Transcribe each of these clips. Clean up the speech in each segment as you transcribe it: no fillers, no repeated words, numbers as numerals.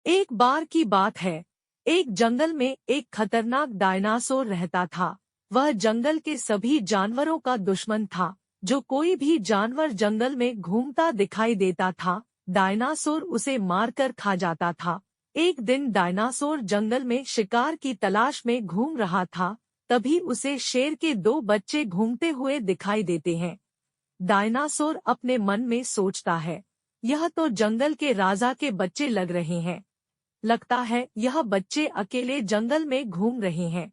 एक बार की बात है, एक जंगल में एक खतरनाक डायनासोर रहता था। वह जंगल के सभी जानवरों का दुश्मन था। जो कोई भी जानवर जंगल में घूमता दिखाई देता था, डायनासोर उसे मारकर खा जाता था। एक दिन डायनासोर जंगल में शिकार की तलाश में घूम रहा था। तभी उसे शेर के दो बच्चे घूमते हुए दिखाई देते हैं। डायनासोर अपने मन में सोचता है, यह तो जंगल के राजा के बच्चे लग रहे हैं। लगता है यह बच्चे अकेले जंगल में घूम रहे हैं।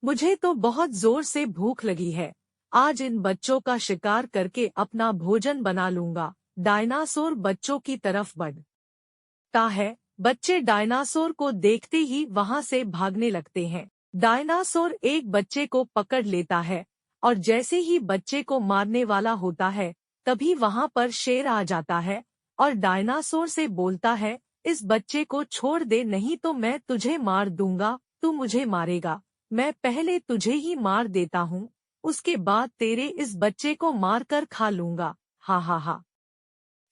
मुझे तो बहुत जोर से भूख लगी है। आज इन बच्चों का शिकार करके अपना भोजन बना लूंगा। डायनासोर बच्चों की बढ़ता है। बच्चे डायनासोर को देखते ही वहां से भागने लगते हैं। डायनासोर एक बच्चे को पकड़ लेता है और जैसे ही बच्चे को मारने वाला होता है, तभी वहां पर शेर आ जाता है और डायनासोर से बोलता है, इस बच्चे को छोड़ दे, नहीं तो मैं तुझे मार दूंगा। तू मुझे मारेगा, मैं पहले तुझे ही मार देता हूँ, उसके बाद तेरे इस बच्चे को मारकर खा लूंगा। हा हा हा।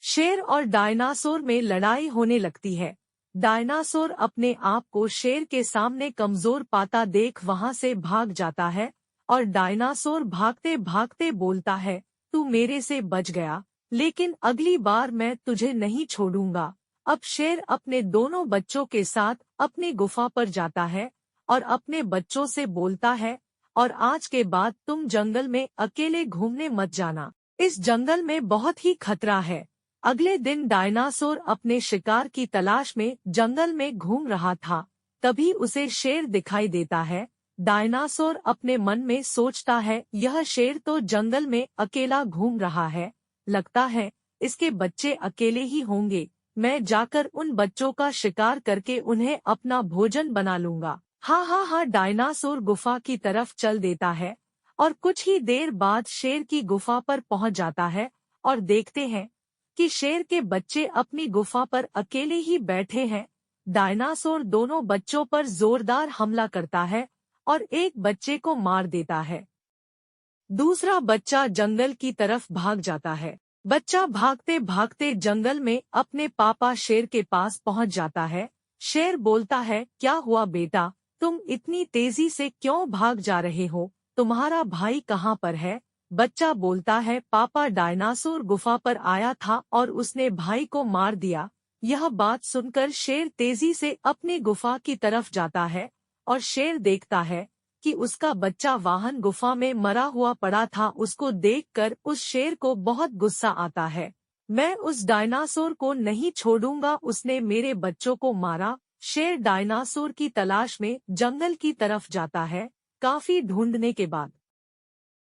शेर और डायनासोर में लड़ाई होने लगती है। डायनासोर अपने आप को शेर के सामने कमजोर पाता देख वहां से भाग जाता है और डायनासोर भागते भागते बोलता है, तू मेरे से बच गया, लेकिन अगली बार मैं तुझे नहीं छोड़ूंगा। अब शेर अपने दोनों बच्चों के साथ अपनी गुफा पर जाता है और अपने बच्चों से बोलता है, और आज के बाद तुम जंगल में अकेले घूमने मत जाना। इस जंगल में बहुत ही खतरा है। अगले दिन डायनासोर अपने शिकार की तलाश में जंगल में घूम रहा था। तभी उसे शेर दिखाई देता है। डायनासोर अपने मन में सोचता है, यह शेर तो जंगल में अकेला घूम रहा है। लगता है इसके बच्चे अकेले ही होंगे। मैं जाकर उन बच्चों का शिकार करके उन्हें अपना भोजन बना लूंगा। हाँ हाँ हाँ। डायनासोर गुफा की तरफ चल देता है और कुछ ही देर बाद शेर की गुफा पर पहुंच जाता है और देखते हैं कि शेर के बच्चे अपनी गुफा पर अकेले ही बैठे हैं। डायनासोर दोनों बच्चों पर जोरदार हमला करता है और एक बच्चे को मार देता है। दूसरा बच्चा जंगल की तरफ भाग जाता है। बच्चा भागते भागते जंगल में अपने पापा शेर के पास पहुंच जाता है। शेर बोलता है, क्या हुआ बेटा, तुम इतनी तेजी से क्यों भाग जा रहे हो? तुम्हारा भाई कहाँ पर है? बच्चा बोलता है, पापा डायनासोर गुफा पर आया था और उसने भाई को मार दिया। यह बात सुनकर शेर तेजी से अपनी गुफा की तरफ जाता है और शेर देखता है कि उसका बच्चा वाहन गुफा में मरा हुआ पड़ा था। उसको देखकर उस शेर को बहुत गुस्सा आता है। मैं उस डायनासोर को नहीं छोड़ूंगा, उसने मेरे बच्चों को मारा। शेर डायनासोर की तलाश में जंगल की तरफ जाता है। काफी ढूंढने के बाद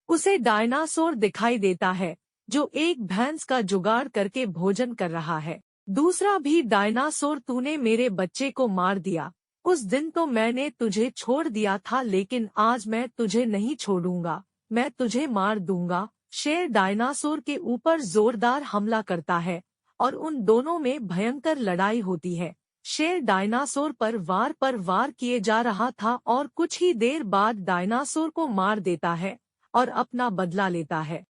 उसे डायनासोर दिखाई देता है, जो एक भैंस का जुगाड़ करके भोजन कर रहा है। दूसरा भी डायनासोर, तूने मेरे बच्चे को मार दिया। उस दिन तो मैंने तुझे छोड़ दिया था, लेकिन आज मैं तुझे नहीं छोड़ूंगा, मैं तुझे मार दूंगा। शेर डायनासोर के ऊपर जोरदार हमला करता है और उन दोनों में भयंकर लड़ाई होती है। शेर डायनासोर पर वार किए जा रहा था और कुछ ही देर बाद डायनासोर को मार देता है और अपना बदला लेता है।